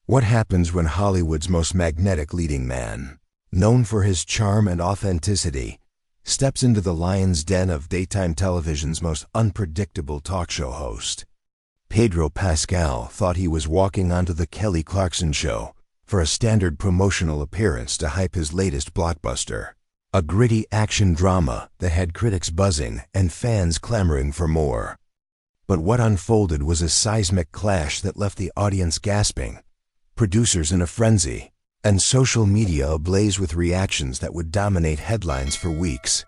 What happens when Hollywood's most magnetic leading man, known for his charm and authenticity, steps into the lion's den of daytime television's most unpredictable talk show host? Pedro Pascal thought he was walking onto the Clarkson show for a standard promotional appearance to hype his latest blockbuster, a gritty action drama that had critics buzzing and fans clamoring for more. But what unfolded was a seismic clash that left the audience gasping, producers in a frenzy, and social media ablaze with reactions that would dominate headlines for weeks.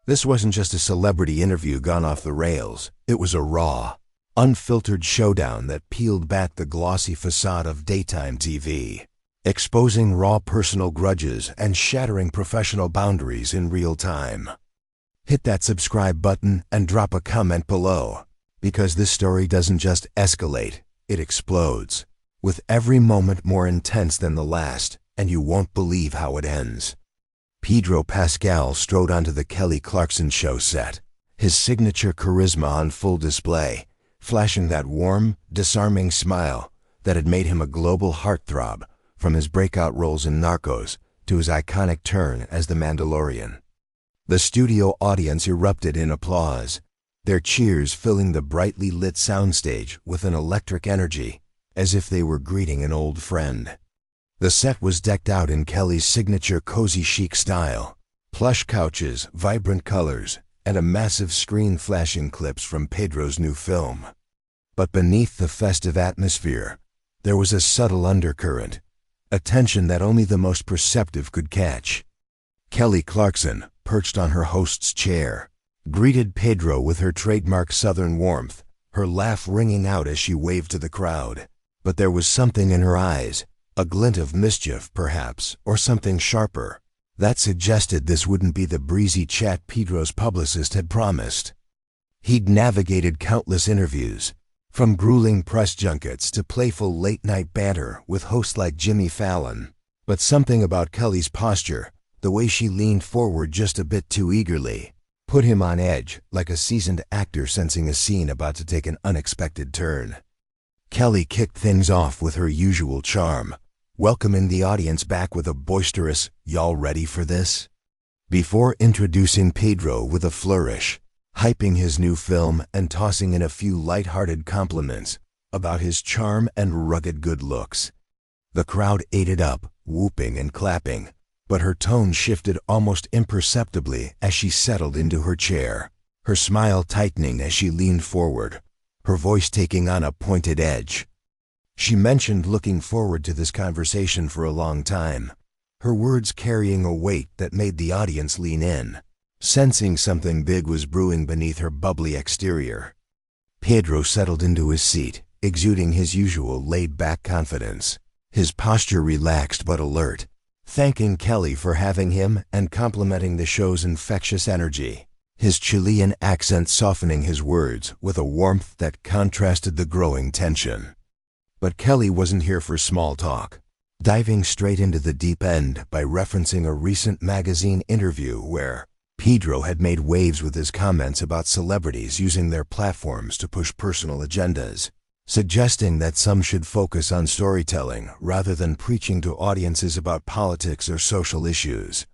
This wasn't just a celebrity interview gone off the rails. It was a raw, unfiltered showdown that peeled back the glossy facade of daytime TV, exposing raw personal grudges and shattering professional boundaries in real time. Hit that subscribe button and drop a comment below, because this story doesn't just escalate, it explodes, with every moment more intense than the last, and you won't believe how it ends. Pedro Pascal strode onto the Clarkson show set, his signature charisma on full display, flashing that warm, disarming smile that had made him a global heartthrob, from his breakout roles in Narcos to his iconic turn as the Mandalorian. The studio audience erupted in applause, their cheers filling the brightly lit soundstage with an electric energy, as if they were greeting an old friend. The set was decked out in Kelly's signature cozy chic style, plush couches, vibrant colors, and a massive screen flashing clips from Pedro's new film. But beneath the festive atmosphere, there was a subtle undercurrent, a tension that only the most perceptive could catch. Clarkson, perched on her host's chair, greeted Pedro with her trademark southern warmth, her laugh ringing out as she waved to the crowd. But there was something in her eyes, a glint of mischief perhaps, or something sharper, that suggested this wouldn't be the breezy chat Pedro's publicist had promised. He'd navigated countless interviews, from grueling press junkets to playful late-night banter with hosts like Jimmy Fallon. But something about Kelly's posture, the way she leaned forward just a bit too eagerly, put him on edge, like a seasoned actor sensing a scene about to take an unexpected turn. Kelly kicked things off with her usual charm, welcoming the audience back with a boisterous, "Y'all ready for this?" before introducing Pedro with a flourish, hyping his new film and tossing in a few light-hearted compliments about his charm and rugged good looks. The crowd ate it up, whooping and clapping, but her tone shifted almost imperceptibly as she settled into her chair, her smile tightening as she leaned forward, her voice taking on a pointed edge. She mentioned looking forward to this conversation for a long time, her words carrying a weight that made the audience lean in, sensing something big was brewing beneath her bubbly exterior. Pedro settled into his seat, exuding his usual laid-back confidence, his posture relaxed but alert, thanking Kelly for having him and complimenting the show's infectious energy, his Chilean accent softening his words with a warmth that contrasted the growing tension. But Kelly wasn't here for small talk, diving straight into the deep end by referencing a recent magazine interview where Pedro had made waves with his comments about celebrities using their platforms to push personal agendas, suggesting that some should focus on storytelling rather than preaching to audiences about politics or social issues.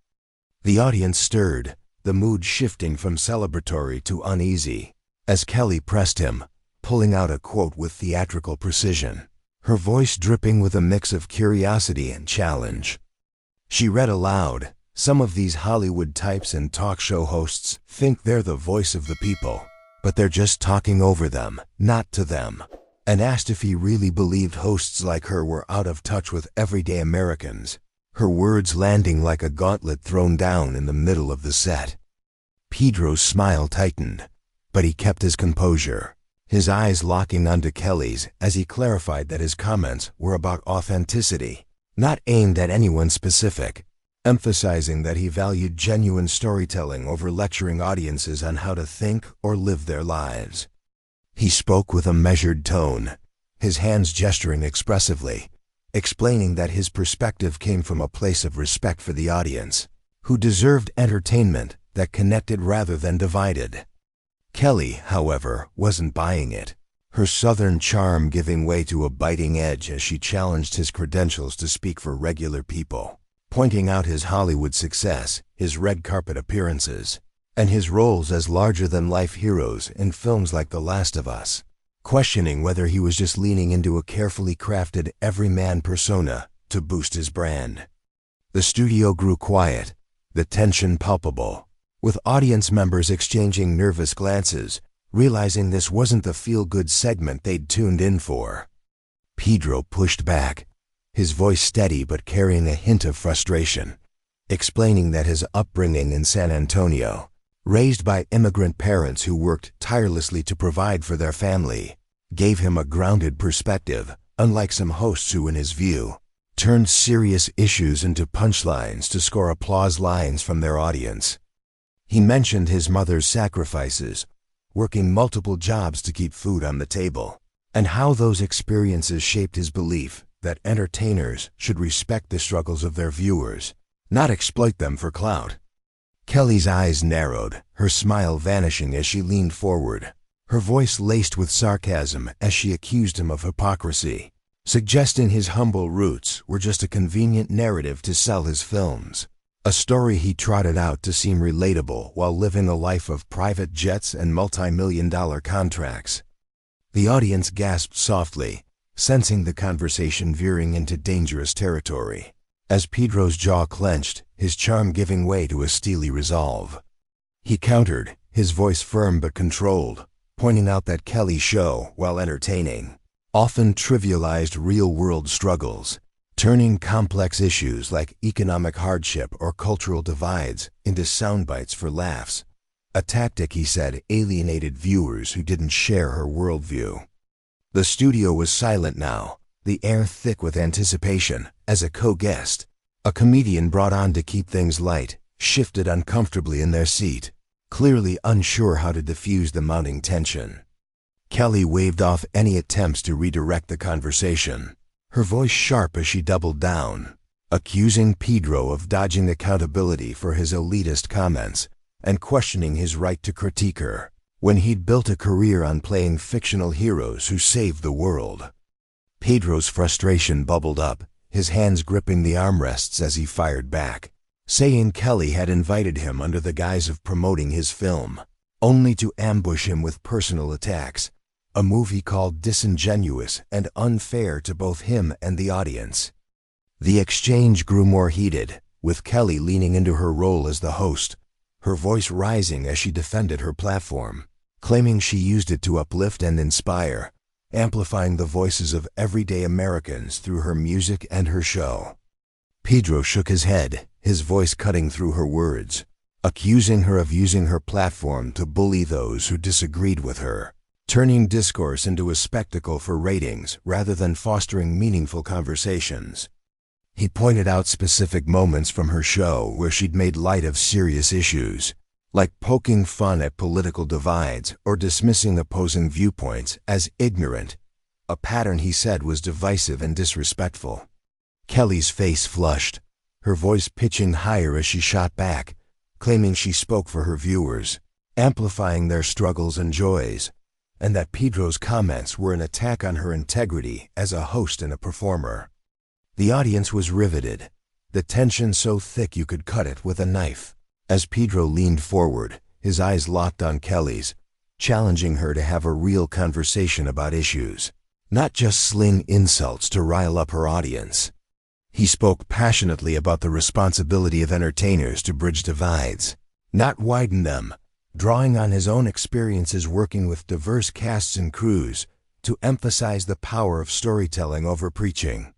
The audience stirred, the mood shifting from celebratory to uneasy, as Kelly pressed him, pulling out a quote with theatrical precision, her voice dripping with a mix of curiosity and challenge. She read aloud, "Some of these Hollywood types and talk show hosts think they're the voice of the people, but they're just talking over them, not to them," and asked if he really believed hosts like her were out of touch with everyday Americans, her words landing like a gauntlet thrown down in the middle of the set. Pedro's smile tightened, but he kept his composure, his eyes locking onto Kelly's as he clarified that his comments were about authenticity, not aimed at anyone specific, emphasizing that he valued genuine storytelling over lecturing audiences on how to think or live their lives. He spoke with a measured tone, his hands gesturing expressively, explaining that his perspective came from a place of respect for the audience, who deserved entertainment that connected rather than divided. Kelly, however, wasn't buying it. her southern charm giving way to a biting edge as she challenged his credentials to speak for regular people, pointing out his Hollywood success, his red carpet appearances, and his roles as larger-than-life heroes in films like The Last of Us, questioning whether he was just leaning into a carefully crafted everyman persona to boost his brand. The studio grew quiet, the tension palpable, with audience members exchanging nervous glances, realizing this wasn't the feel-good segment they'd tuned in for. Pedro pushed back, his voice steady but carrying a hint of frustration, explaining that his upbringing in San Antonio, raised by immigrant parents who worked tirelessly to provide for their family, gave him a grounded perspective, unlike some hosts who, in his view, turned serious issues into punchlines to score applause lines from their audience. He mentioned his mother's sacrifices, working multiple jobs to keep food on the table, and how those experiences shaped his belief that entertainers should respect the struggles of their viewers, not exploit them for clout. Kelly's eyes narrowed, her smile vanishing as she leaned forward, her voice laced with sarcasm as she accused him of hypocrisy, suggesting his humble roots were just a convenient narrative to sell his films, a story he trotted out to seem relatable while living a life of private jets and multi-million-dollar contracts. The audience gasped softly, sensing the conversation veering into dangerous territory, as Pedro's jaw clenched, his charm giving way to a steely resolve. He countered, his voice firm but controlled, pointing out that Kelly's show, while entertaining, often trivialized real-world struggles, turning complex issues like economic hardship or cultural divides into soundbites for laughs, a tactic, he said, alienated viewers who didn't share her worldview. The studio was silent now, the air thick with anticipation, as a co-guest, a comedian brought on to keep things light, shifted uncomfortably in their seat, clearly unsure how to diffuse the mounting tension. Kelly waved off any attempts to redirect the conversation, her voice sharp as she doubled down, accusing Pedro of dodging accountability for his elitist comments and questioning his right to critique her, when he'd built a career on playing fictional heroes who saved the world. Pedro's frustration bubbled up, his hands gripping the armrests as he fired back, saying Kelly had invited him under the guise of promoting his film, only to ambush him with personal attacks, a move he called disingenuous and unfair to both him and the audience. The exchange grew more heated, with Kelly leaning into her role as the host, her voice rising as she defended her platform, claiming she used it to uplift and inspire, amplifying the voices of everyday Americans through her music and her show. Pedro shook his head, his voice cutting through her words, accusing her of using her platform to bully those who disagreed with her, turning discourse into a spectacle for ratings rather than fostering meaningful conversations. He pointed out specific moments from her show where she'd made light of serious issues, like poking fun at political divides or dismissing opposing viewpoints as ignorant, a pattern he said was divisive and disrespectful. Kelly's face flushed, her voice pitching higher as she shot back, claiming she spoke for her viewers, amplifying their struggles and joys, and that Pedro's comments were an attack on her integrity as a host and a performer. The audience was riveted, the tension so thick you could cut it with a knife, as Pedro leaned forward, his eyes locked on Kelly's, challenging her to have a real conversation about issues, not just sling insults to rile up her audience. He spoke passionately about the responsibility of entertainers to bridge divides, not widen them, drawing on his own experiences working with diverse casts and crews to emphasize the power of storytelling over preaching.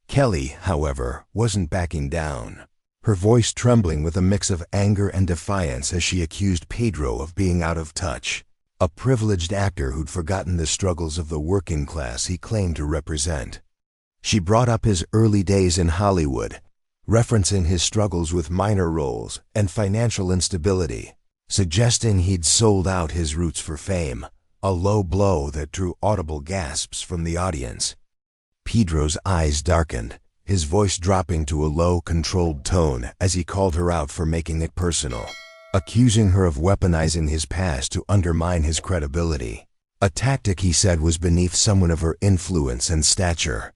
Kelly, however, wasn't backing down, her voice trembling with a mix of anger and defiance as she accused Pedro of being out of touch, a privileged actor who'd forgotten the struggles of the working class he claimed to represent. She brought up his early days in Hollywood, referencing his struggles with minor roles and financial instability, suggesting he'd sold out his roots for fame, a low blow that drew audible gasps from the audience. Pedro's eyes darkened, his voice dropping to a low, controlled tone as he called her out for making it personal, accusing her of weaponizing his past to undermine his credibility. A tactic he said was beneath someone of her influence and stature.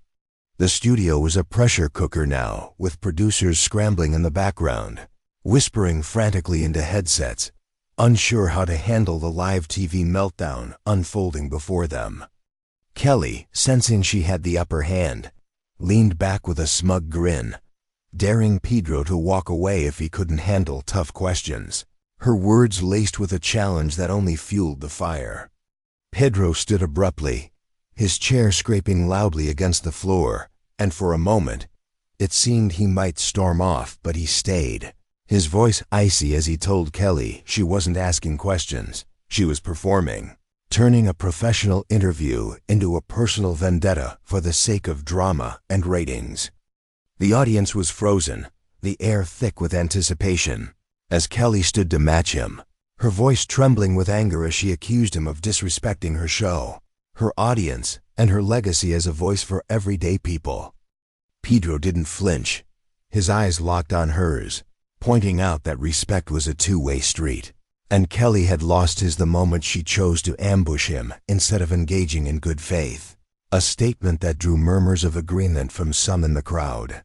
The studio was a pressure cooker now, with producers scrambling in the background, whispering frantically into headsets, unsure how to handle the live TV meltdown unfolding before them. Kelly, sensing she had the upper hand, leaned back with a smug grin, daring Pedro to walk away if he couldn't handle tough questions, her words laced with a challenge that only fueled the fire. Pedro stood abruptly, his chair scraping loudly against the floor, and for a moment, it seemed he might storm off, but he stayed, his voice icy as he told Kelly she wasn't asking questions, she was performing, turning a professional interview into a personal vendetta for the sake of drama and ratings. The audience was frozen, the air thick with anticipation, as Kelly stood to match him, her voice trembling with anger as she accused him of disrespecting her show, her audience, and her legacy as a voice for everyday people. Pedro didn't flinch, his eyes locked on hers, pointing out that respect was a two-way street, and Kelly had lost his the moment she chose to ambush him instead of engaging in good faith, a statement that drew murmurs of agreement from some in the crowd.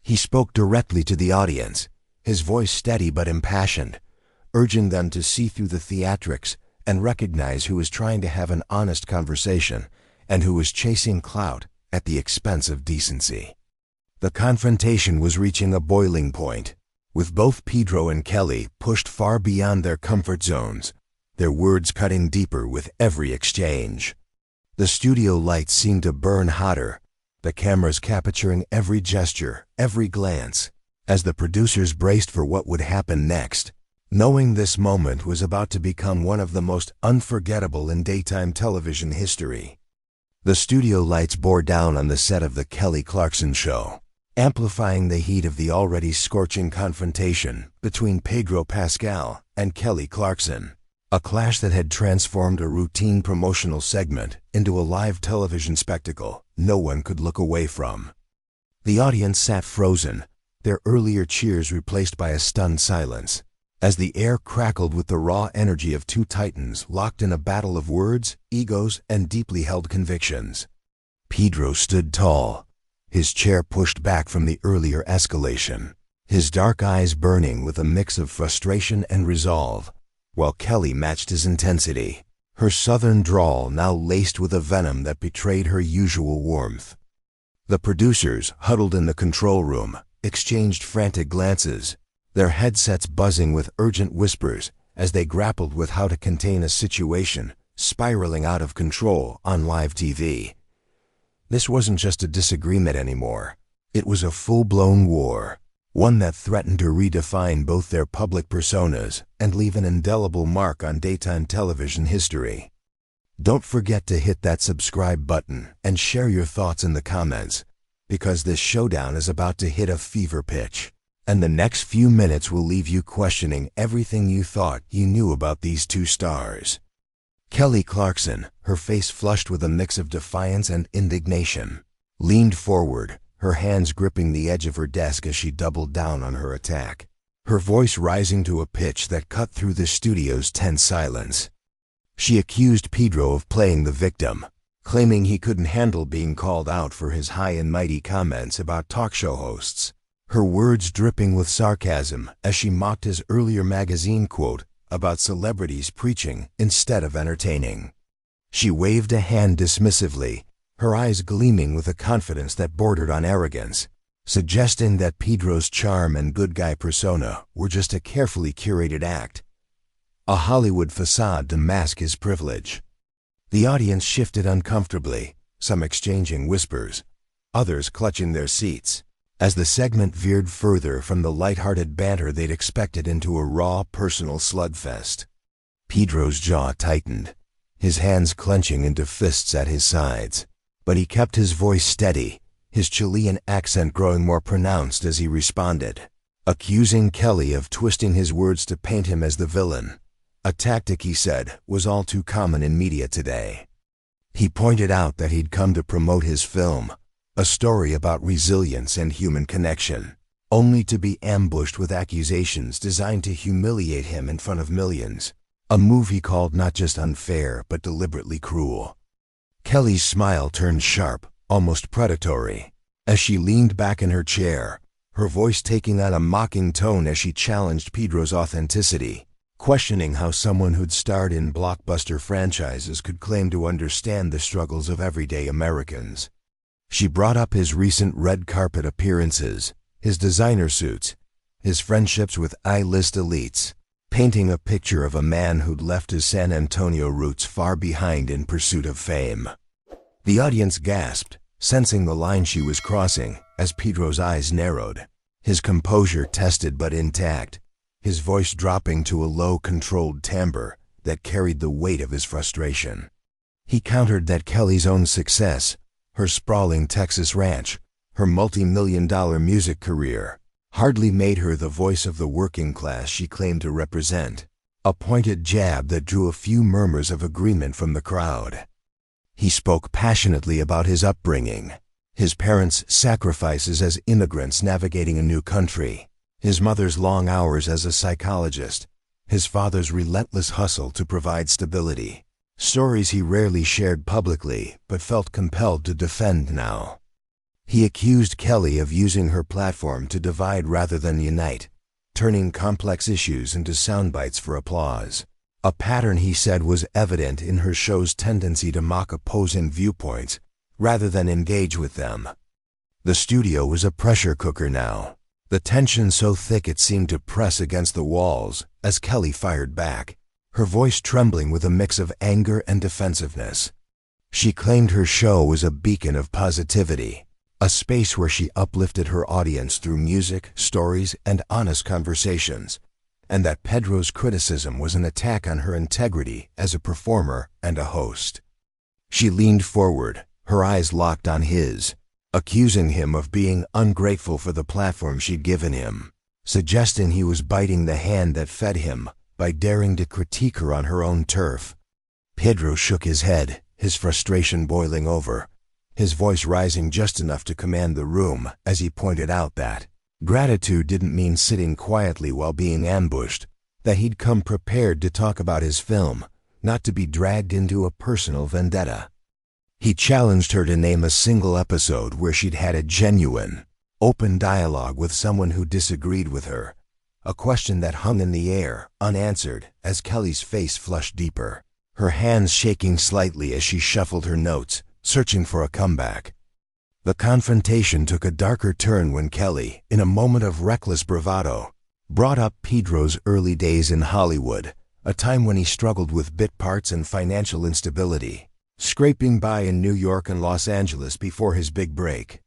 He spoke directly to the audience, his voice steady but impassioned, urging them to see through the theatrics and recognize who was trying to have an honest conversation and who was chasing clout at the expense of decency. The confrontation was reaching a boiling point, with both Pedro and Kelly pushed far beyond their comfort zones, their words cutting deeper with every exchange. The studio lights seemed to burn hotter, the cameras capturing every gesture, every glance, as the producers braced for what would happen next, knowing this moment was about to become one of the most unforgettable in daytime television history. The studio lights bore down on the set of the Kelly Clarkson show, amplifying the heat of the already scorching confrontation between Pedro Pascal and Kelly Clarkson, a clash that had transformed a routine promotional segment into a live television spectacle no one could look away from. The audience sat frozen, their earlier cheers replaced by a stunned silence, as the air crackled with the raw energy of two titans locked in a battle of words, egos, and deeply held convictions. Pedro stood tall, his chair pushed back from the earlier escalation, his dark eyes burning with a mix of frustration and resolve, while Kelly matched his intensity, her southern drawl now laced with a venom that betrayed her usual warmth. The producers, huddled in the control room, exchanged frantic glances, their headsets buzzing with urgent whispers as they grappled with how to contain a situation spiraling out of control on live TV. This wasn't just a disagreement anymore. It was a full-blown war, one that threatened to redefine both their public personas and leave an indelible mark on daytime television history. Don't forget to hit that subscribe button and share your thoughts in the comments, because this showdown is about to hit a fever pitch, and the next few minutes will leave you questioning everything you thought you knew about these two stars. Kelly Clarkson, her face flushed with a mix of defiance and indignation, leaned forward, her hands gripping the edge of her desk as she doubled down on her attack, her voice rising to a pitch that cut through the studio's tense silence. She accused Pedro of playing the victim, claiming he couldn't handle being called out for his high and mighty comments about talk show hosts, her words dripping with sarcasm as she mocked his earlier magazine quote about celebrities preaching instead of entertaining. She waved a hand dismissively, her eyes gleaming with a confidence that bordered on arrogance, suggesting that Pedro's charm and good guy persona were just a carefully curated act, a Hollywood facade to mask his privilege. The audience shifted uncomfortably, some exchanging whispers, others clutching their seats, as the segment veered further from the light-hearted banter they'd expected into a raw, personal slugfest. Pedro's jaw tightened, his hands clenching into fists at his sides, but he kept his voice steady, his Chilean accent growing more pronounced as he responded, accusing Kelly of twisting his words to paint him as the villain, a tactic he said was all too common in media today. He pointed out that he'd come to promote his film, a story about resilience and human connection, only to be ambushed with accusations designed to humiliate him in front of millions, A move he called not just unfair, but deliberately cruel. Kelly's smile turned sharp, almost predatory, as she leaned back in her chair, her voice taking on a mocking tone as she challenged Pedro's authenticity, questioning how someone who'd starred in blockbuster franchises could claim to understand the struggles of everyday Americans. She brought up his recent red carpet appearances, his designer suits, his friendships with A-list elites, painting a picture of a man who'd left his San Antonio roots far behind in pursuit of fame. The audience gasped, sensing the line she was crossing, as Pedro's eyes narrowed, his composure tested but intact, his voice dropping to a low, controlled timbre that carried the weight of his frustration. He countered that Kelly's own success, her sprawling Texas ranch, her multi-million-dollar music career, hardly made her the voice of the working class she claimed to represent, a pointed jab that drew a few murmurs of agreement from the crowd. He spoke passionately about his upbringing, his parents' sacrifices as immigrants navigating a new country, his mother's long hours as a psychologist, his father's relentless hustle to provide stability, stories he rarely shared publicly but felt compelled to defend now. He accused Kelly of using her platform to divide rather than unite, turning complex issues into sound bites for applause. A pattern he said was evident in her show's tendency to mock opposing viewpoints rather than engage with them. The studio was a pressure cooker now, the tension so thick it seemed to press against the walls as Kelly fired back, her voice trembling with a mix of anger and defensiveness. She claimed her show was a beacon of positivity, a space where she uplifted her audience through music, stories, and honest conversations, and that Pedro's criticism was an attack on her integrity as a performer and a host. She leaned forward, her eyes locked on his, accusing him of being ungrateful for the platform she'd given him, suggesting he was biting the hand that fed him by daring to critique her on her own turf. Pedro shook his head, his frustration boiling over, his voice rising just enough to command the room as he pointed out that gratitude didn't mean sitting quietly while being ambushed, that he'd come prepared to talk about his film, not to be dragged into a personal vendetta. He challenged her to name a single episode where she'd had a genuine, open dialogue with someone who disagreed with her, a question that hung in the air, unanswered, as Kelly's face flushed deeper, her hands shaking slightly as she shuffled her notes, searching for a comeback. The confrontation took a darker turn when Kelly, in a moment of reckless bravado, brought up Pedro's early days in Hollywood, a time when he struggled with bit parts and financial instability, scraping by in New York and Los Angeles before his big break.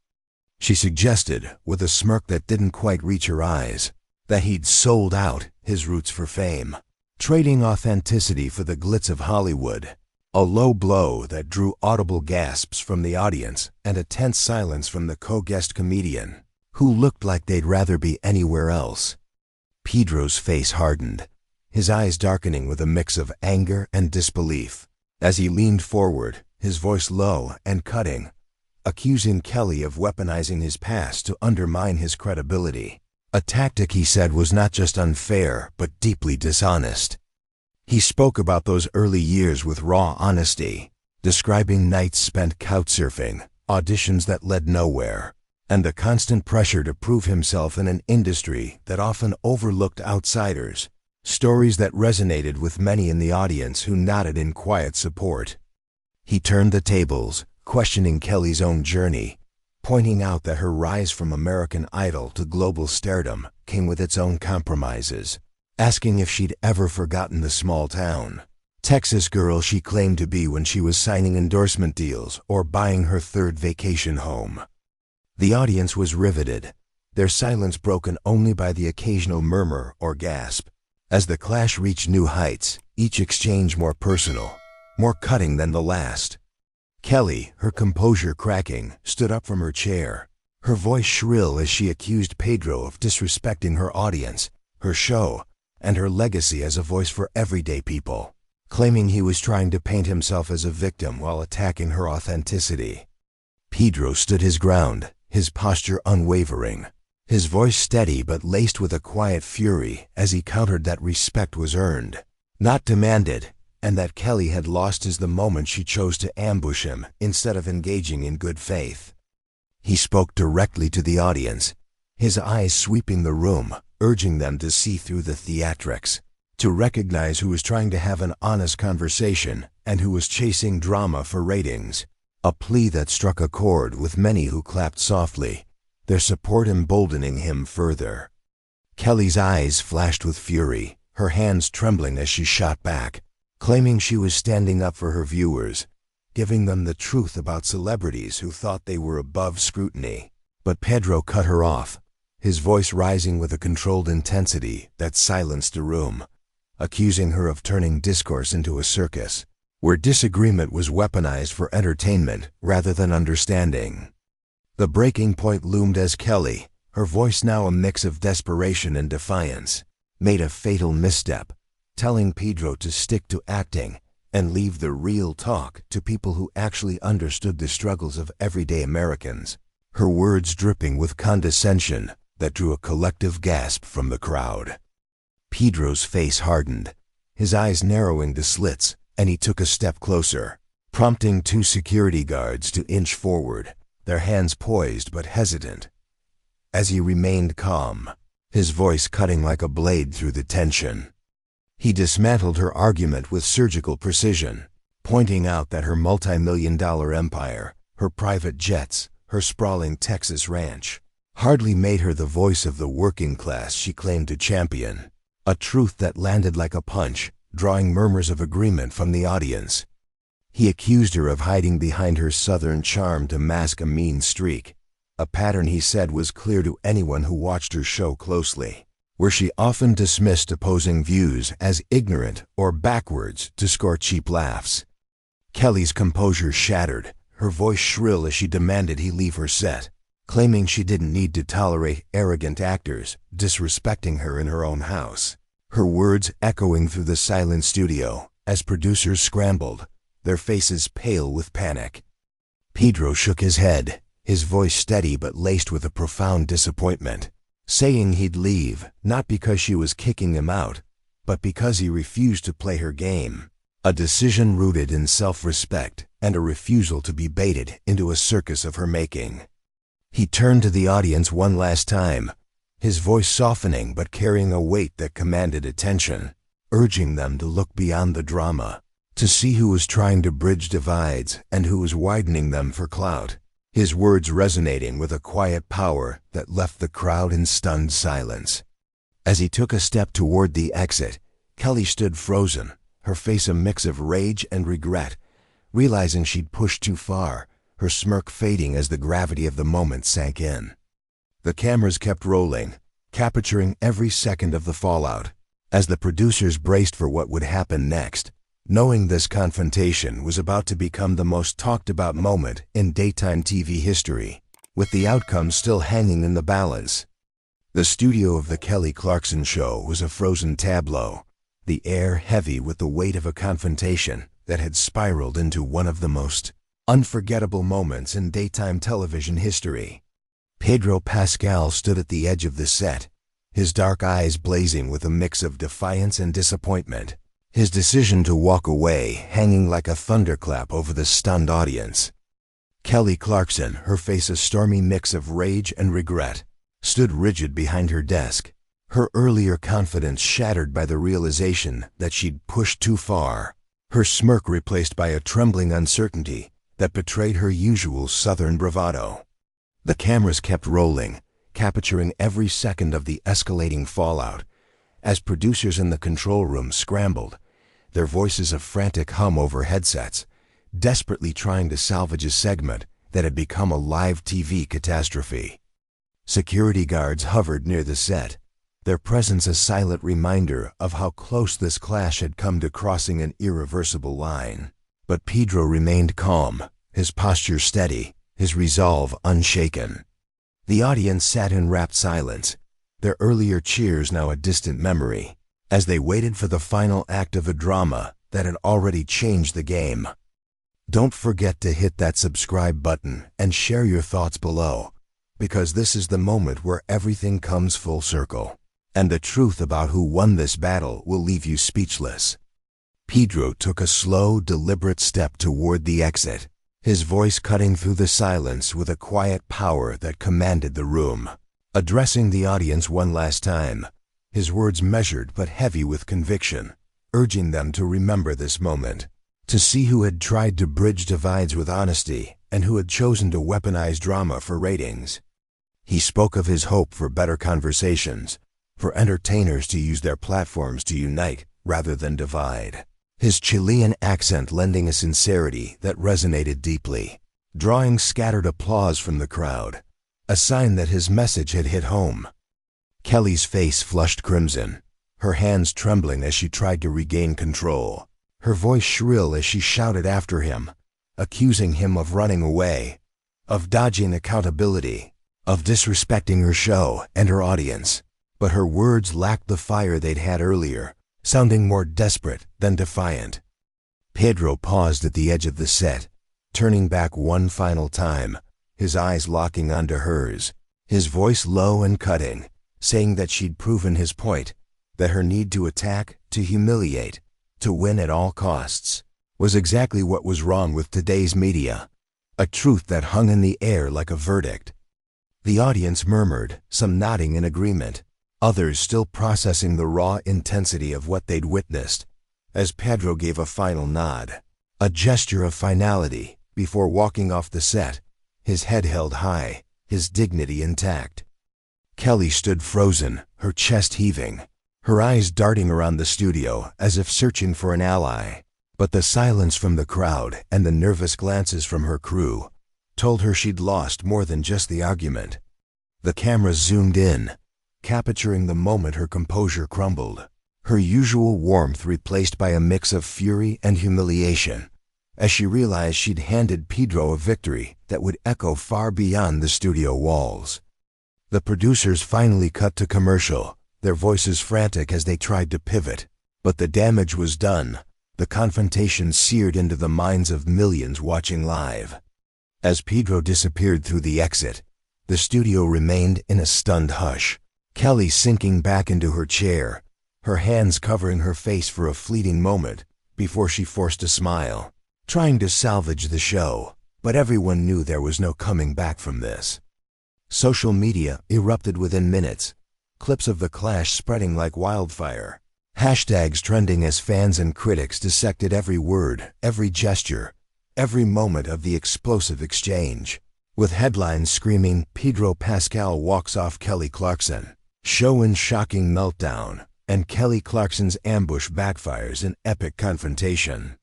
She suggested, with a smirk that didn't quite reach her eyes, that he'd sold out his roots for fame, trading authenticity for the glitz of Hollywood, a low blow that drew audible gasps from the audience and a tense silence from the co-guest comedian, who looked like they'd rather be anywhere else. Pedro's face hardened, his eyes darkening with a mix of anger and disbelief, as he leaned forward, his voice low and cutting, accusing Kelly of weaponizing his past to undermine his credibility, a tactic he said was not just unfair but deeply dishonest. He spoke about those early years with raw honesty, describing nights spent couchsurfing, auditions that led nowhere, and the constant pressure to prove himself in an industry that often overlooked outsiders, stories that resonated with many in the audience who nodded in quiet support. He turned the tables, questioning Kelly's own journey, pointing out that her rise from American Idol to global stardom came with its own compromises, asking if she'd ever forgotten the small town Texas girl she claimed to be when she was signing endorsement deals or buying her third vacation home. The audience was riveted, their silence broken only by the occasional murmur or gasp. As the clash reached new heights, each exchange more personal, more cutting than the last. Kelly, her composure cracking, stood up from her chair, her voice shrill as she accused Pedro of disrespecting her audience, her show, and her legacy as a voice for everyday people, claiming he was trying to paint himself as a victim while attacking her authenticity. Pedro stood his ground, his posture unwavering, his voice steady but laced with a quiet fury as he countered that respect was earned, not demanded, and that Kelly had lost is the moment she chose to ambush him instead of engaging in good faith. He spoke directly to the audience, his eyes sweeping the room, urging them to see through the theatrics, to recognize who was trying to have an honest conversation and who was chasing drama for ratings, a plea that struck a chord with many who clapped softly, their support emboldening him further. Kelly's eyes flashed with fury, her hands trembling as she shot back, claiming she was standing up for her viewers, giving them the truth about celebrities who thought they were above scrutiny. But Pedro cut her off, his voice rising with a controlled intensity that silenced the room, accusing her of turning discourse into a circus, where disagreement was weaponized for entertainment rather than understanding. The breaking point loomed as Kelly, her voice now a mix of desperation and defiance, made a fatal misstep, telling Pedro to stick to acting and leave the real talk to people who actually understood the struggles of everyday Americans, her words dripping with condescension that drew a collective gasp from the crowd. Pedro's face hardened, his eyes narrowing to slits, and he took a step closer, prompting two security guards to inch forward, their hands poised but hesitant. As he remained calm, his voice cutting like a blade through the tension, he dismantled her argument with surgical precision, pointing out that her multi-million-dollar empire, her private jets, her sprawling Texas ranch, hardly made her the voice of the working class she claimed to champion, a truth that landed like a punch, drawing murmurs of agreement from the audience. He accused her of hiding behind her Southern charm to mask a mean streak, a pattern he said was clear to anyone who watched her show closely, where she often dismissed opposing views as ignorant or backwards to score cheap laughs. Kelly's composure shattered, her voice shrill as she demanded he leave her set, claiming she didn't need to tolerate arrogant actors disrespecting her in her own house, her words echoing through the silent studio as producers scrambled, their faces pale with panic. Pedro shook his head, his voice steady but laced with a profound disappointment, saying he'd leave not because she was kicking him out, but because he refused to play her game, a decision rooted in self-respect and a refusal to be baited into a circus of her making. He turned to the audience one last time, his voice softening but carrying a weight that commanded attention, urging them to look beyond the drama, to see who was trying to bridge divides and who was widening them for clout, his words resonating with a quiet power that left the crowd in stunned silence. As he took a step toward the exit, Kelly stood frozen, her face a mix of rage and regret, realizing she'd pushed too far, her smirk fading as the gravity of the moment sank in. The cameras kept rolling, capturing every second of the fallout, as the producers braced for what would happen next, knowing this confrontation was about to become the most talked-about moment in daytime TV history, with the outcome still hanging in the balance. The studio of the Kelly Clarkson show was a frozen tableau, the air heavy with the weight of a confrontation that had spiraled into one of the most unforgettable moments in daytime television history. Pedro Pascal stood at the edge of the set, his dark eyes blazing with a mix of defiance and disappointment, his decision to walk away hanging like a thunderclap over the stunned audience. Kelly Clarkson, her face a stormy mix of rage and regret, stood rigid behind her desk, her earlier confidence shattered by the realization that she'd pushed too far, her smirk replaced by a trembling uncertainty that betrayed her usual Southern bravado. The cameras kept rolling, capturing every second of the escalating fallout, as producers in the control room scrambled, their voices a frantic hum over headsets, desperately trying to salvage a segment that had become a live TV catastrophe. Security guards hovered near the set, their presence a silent reminder of how close this clash had come to crossing an irreversible line. But Pedro remained calm, his posture steady, his resolve unshaken. The audience sat in rapt silence, their earlier cheers now a distant memory, as they waited for the final act of a drama that had already changed the game. Don't forget to hit that subscribe button and share your thoughts below, because this is the moment where everything comes full circle, and the truth about who won this battle will leave you speechless. Pedro took a slow, deliberate step toward the exit, his voice cutting through the silence with a quiet power that commanded the room. Addressing the audience one last time, his words measured but heavy with conviction, urging them to remember this moment, to see who had tried to bridge divides with honesty and who had chosen to weaponize drama for ratings. He spoke of his hope for better conversations, for entertainers to use their platforms to unite rather than divide, his Chilean accent lending a sincerity that resonated deeply, drawing scattered applause from the crowd, a sign that his message had hit home. Kelly's face flushed crimson, her hands trembling as she tried to regain control, her voice shrill as she shouted after him, accusing him of running away, of dodging accountability, of disrespecting her show and her audience. But her words lacked the fire they'd had earlier, sounding more desperate than defiant. Pedro paused at the edge of the set, turning back one final time, his eyes locking onto hers, his voice low and cutting, saying that she'd proven his point, that her need to attack, to humiliate, to win at all costs, was exactly what was wrong with today's media, a truth that hung in the air like a verdict. The audience murmured, some nodding in agreement, others still processing the raw intensity of what they'd witnessed, as Pedro gave a final nod, a gesture of finality, before walking off the set, his head held high, his dignity intact. Kelly stood frozen, her chest heaving, her eyes darting around the studio as if searching for an ally. But the silence from the crowd and the nervous glances from her crew told her she'd lost more than just the argument. The cameras zoomed in, capturing the moment her composure crumbled, her usual warmth replaced by a mix of fury and humiliation, as she realized she'd handed Pedro a victory that would echo far beyond the studio walls. The producers finally cut to commercial, their voices frantic as they tried to pivot, but the damage was done, the confrontation seared into the minds of millions watching live. As Pedro disappeared through the exit, the studio remained in a stunned hush, Kelly sinking back into her chair, her hands covering her face for a fleeting moment before she forced a smile, trying to salvage the show, but everyone knew there was no coming back from this. Social media erupted within minutes, clips of the clash spreading like wildfire, hashtags trending as fans and critics dissected every word, every gesture, every moment of the explosive exchange, with headlines screaming, "Pedro Pascal walks off Kelly Clarkson," "Show in shocking meltdown," and "Kelly Clarkson's ambush backfires in epic confrontation."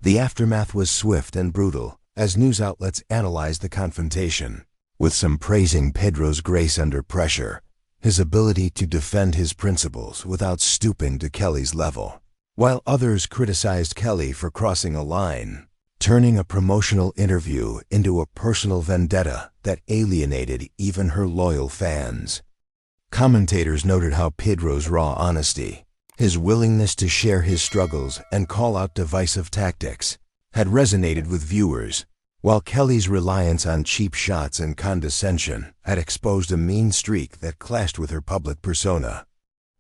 The aftermath was swift and brutal, as news outlets analyzed the confrontation, with some praising Pedro's grace under pressure, his ability to defend his principles without stooping to Kelly's level, while others criticized Kelly for crossing a line, turning a promotional interview into a personal vendetta that alienated even her loyal fans. Commentators noted how Pedro's raw honesty, his willingness to share his struggles and call out divisive tactics, had resonated with viewers, while Kelly's reliance on cheap shots and condescension had exposed a mean streak that clashed with her public persona.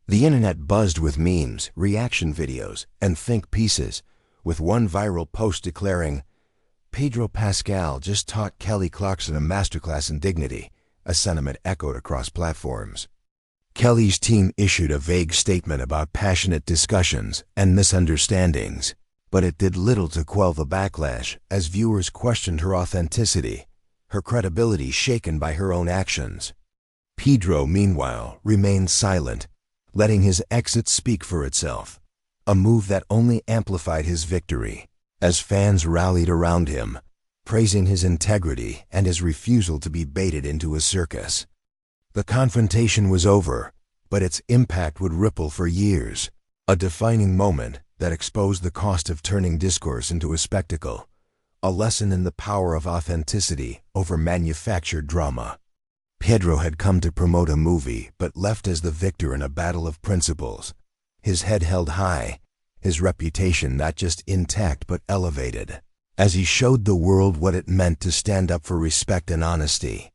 The internet buzzed with memes, reaction videos, and think pieces, with one viral post declaring, "Pedro Pascal just taught Kelly Clarkson a masterclass in dignity," a sentiment echoed across platforms. Kelly's team issued a vague statement about passionate discussions and misunderstandings, but it did little to quell the backlash as viewers questioned her authenticity, her credibility shaken by her own actions. Pedro, meanwhile, remained silent, letting his exit speak for itself, a move that only amplified his victory, as fans rallied around him, praising his integrity and his refusal to be baited into a circus. The confrontation was over, but its impact would ripple for years, a defining moment that exposed the cost of turning discourse into a spectacle, a lesson in the power of authenticity over manufactured drama. Pedro had come to promote a movie but left as the victor in a battle of principles, his head held high, his reputation not just intact but elevated, as he showed the world what it meant to stand up for respect and honesty.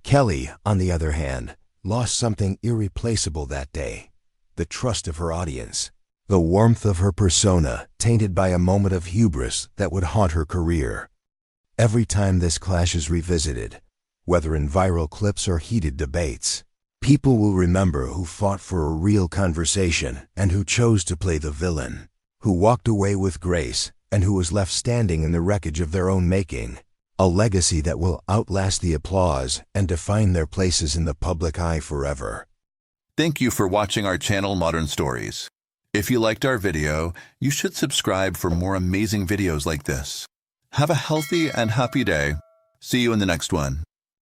Kelly, on the other hand, lost something irreplaceable that day, the trust of her audience. The warmth of her persona tainted by a moment of hubris that would haunt her career. Every time this clash is revisited, whether in viral clips or heated debates, people will remember who fought for a real conversation and who chose to play the villain, who walked away with grace and who was left standing in the wreckage of their own making, a legacy that will outlast the applause and define their places in the public eye forever. Thank you for watching our channel Modern Stories. If you liked our video, you should subscribe for more amazing videos like this. Have a healthy and happy day. See you in the next one.